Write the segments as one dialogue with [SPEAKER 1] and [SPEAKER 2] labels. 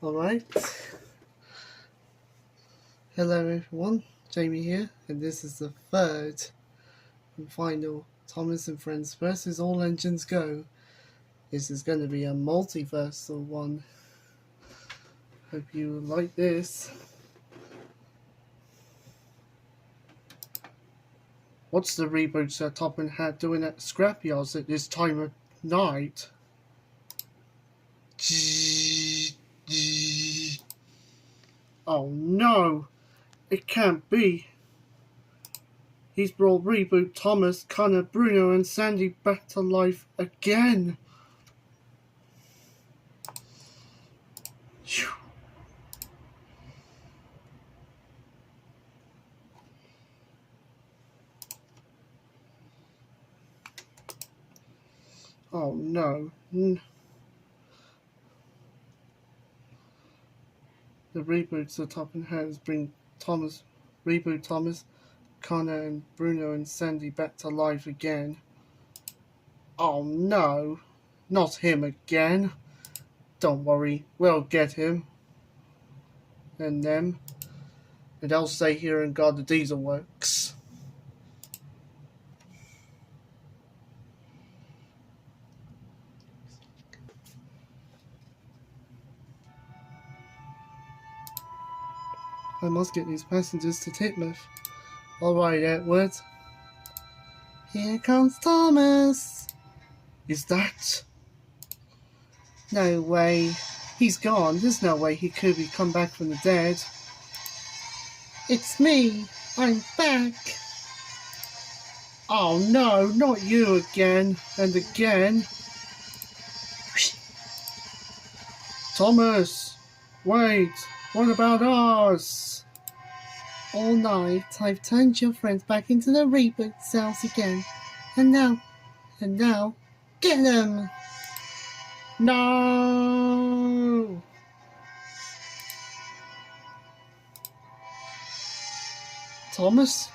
[SPEAKER 1] Alright. Hello everyone, Jamie here, and this is the third and final Thomas and Friends versus All Engines Go. This is going to be a multiversal one. Hope you like this. What's the reboots that Top and Hat doing at scrapyards at this time of night? Oh no! It can't be! He's brought Reboot, Thomas, Connor, Bruno and Sandy back to life again! Phew. Oh no. The reboots of Top and Hands bring Reboot Thomas, Connor and Bruno and Sandy back to life again. Oh no, not him again. Don't worry, we'll get him. And them. And I'll stay here and guard the diesel works. I must get these passengers to Titmuth. Alright, Edward. Here comes Thomas. Is that? No way. He's gone. There's no way he could be come back from the dead. It's me. I'm back. Oh no, not you again and again. Thomas, wait. What about us? All night, I've turned your friends back into the reboot cells again. And now, get them! No! Thomas?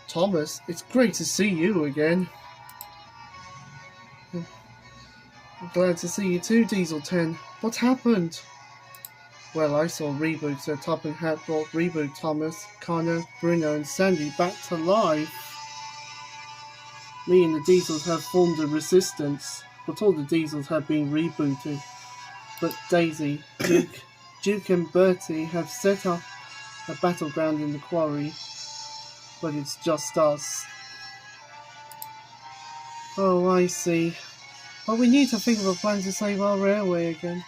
[SPEAKER 1] Thomas, it's great to see you again. I'm glad to see you too, Diesel 10. What happened? Well, I saw reboots at Top and Hat brought Reboot Thomas, Connor, Bruno and Sandy back to life. Me and the Diesels have formed a resistance, but all the Diesels have been rebooted. But Daisy, Duke and Bertie have set up a battleground in the quarry, but it's just us. Oh, I see. But we need to think of a plan to save our railway again.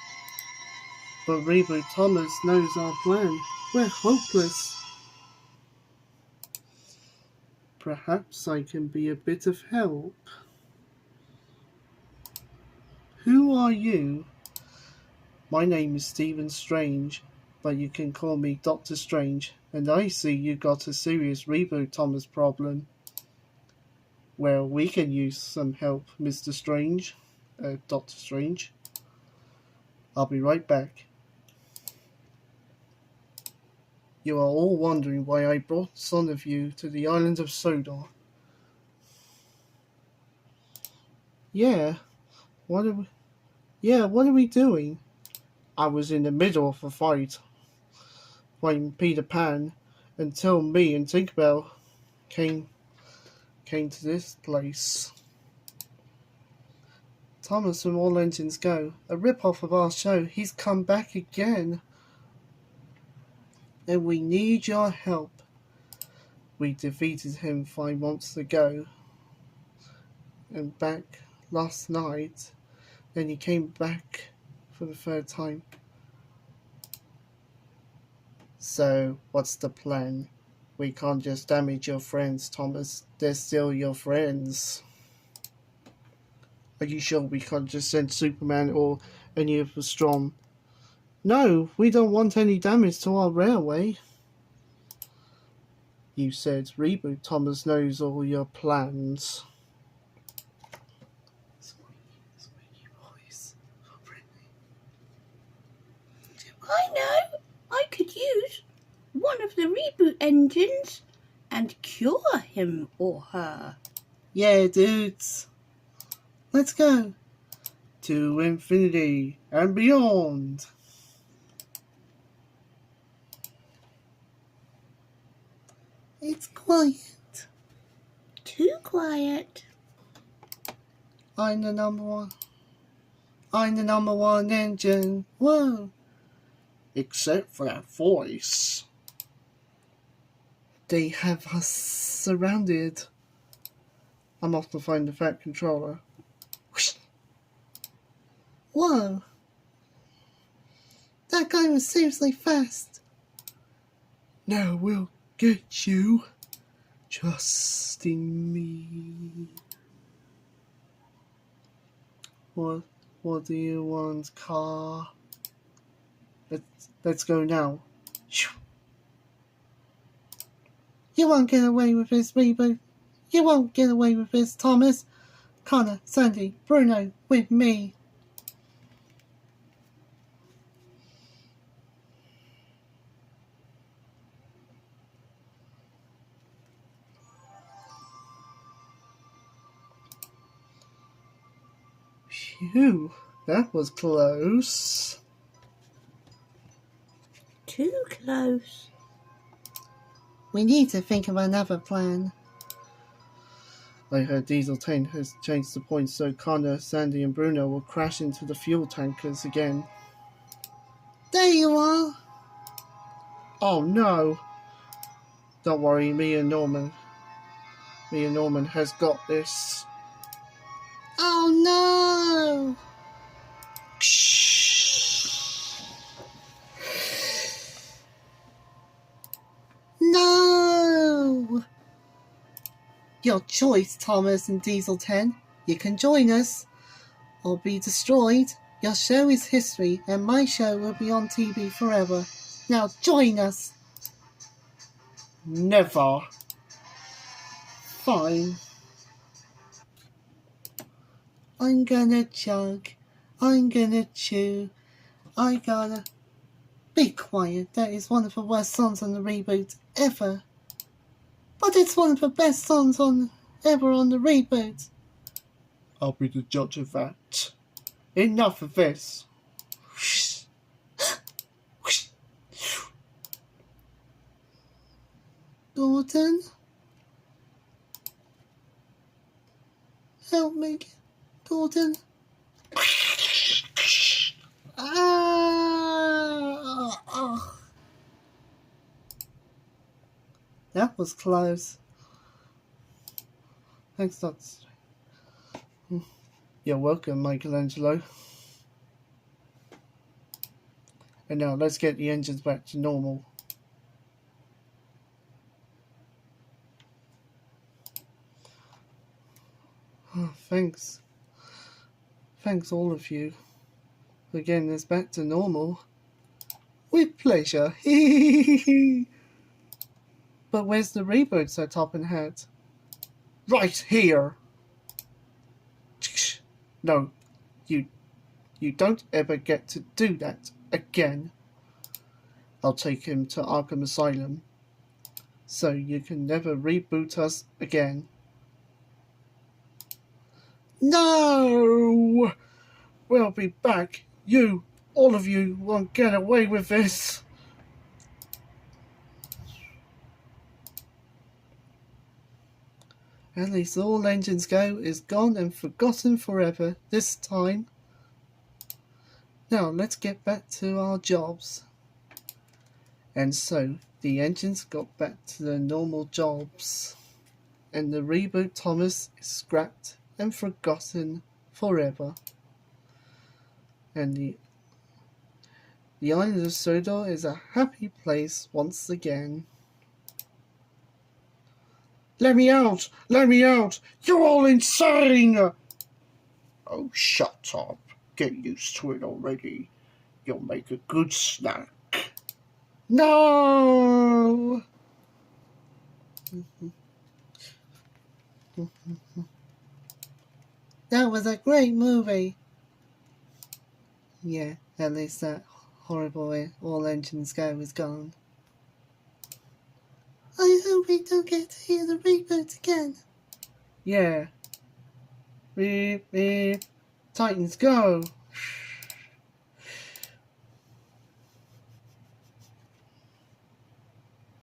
[SPEAKER 1] But Reboot Thomas knows our plan. We're hopeless. Perhaps I can be a bit of help. Who are you? My name is Stephen Strange, but you can call me Dr. Strange, and I see you got a serious Reboot Thomas problem. Well, we can use some help, Mr. Strange. Dr. Strange. I'll be right back. You are all wondering why I brought some of you to the island of Sodor. Yeah, what are we doing? I was in the middle of a fight, fighting Peter Pan, until me and Tinkerbell came to this place. Thomas from All Engines Go, a rip-off of our show. He's come back again. And we need your help. We defeated him 5 months ago. And back last night. Then he came back for the third time. So, what's the plan? We can't just damage your friends, Thomas. They're still your friends. Are you sure we can't just send Superman or any of the Storm? No, we don't want any damage to our railway. You said Reboot Thomas knows all your plans. Squeaky voice.
[SPEAKER 2] I know. I could use one of the reboot engines and cure him or her.
[SPEAKER 1] Yeah, dudes. Let's go. To infinity and beyond.
[SPEAKER 2] It's quiet. Too quiet.
[SPEAKER 1] I'm the number one. I'm the number one engine. Whoa. Except for that voice. They have us surrounded. I'm off to find the fat controller. Whoa. That guy was seriously fast. Now we'll get you. Trust in me. What do you want, car? Let's go now. You won't get away with this, Reboot. You won't get away with this, Thomas. Connor, Sandy, Bruno, with me. Phew, that was close.
[SPEAKER 2] Too close.
[SPEAKER 1] We need to think of another plan. I heard Diesel 10 has changed the point so Connor, Sandy and Bruno will crash into the fuel tankers again. There you are! Oh no! Don't worry, me and Norman has got this. Oh no! No! Your choice, Thomas and Diesel 10. You can join us or be destroyed. Your show is history and my show will be on TV forever. Now join us. Never. Fine. I'm gonna chug. I'm gonna chew. I gotta... Be quiet. That is one of the worst songs on the reboot ever. But it's one of the best songs ever on the reboot. I'll be the judge of that. Enough of this. Gordon? Help me, Gordon. That was close. Thanks, Doctor. You're welcome, Michelangelo. And now let's get the engines back to normal. Oh, thanks. Thanks all of you for getting this back to normal. With pleasure. But where's the reboot, Sir Toppin Hat? Right here! No, you don't ever get to do that again. I'll take him to Arkham Asylum, so you can never reboot us again. No! We'll be back. You, all of you, won't get away with this. At least All Engines Go is gone and forgotten forever this time. Now let's get back to our jobs. And so the engines got back to their normal jobs. And the reboot Thomas is scrapped and forgotten forever. And the island of Sodor is a happy place once again. Let me out! Let me out! You're all insane! Oh, shut up. Get used to it already. You'll make a good snack. No! That was a great movie. Yeah, at least that horrible All Engines Go is gone. I hope we don't get to hear the reboot again. Yeah. Beep, beep. Titans go!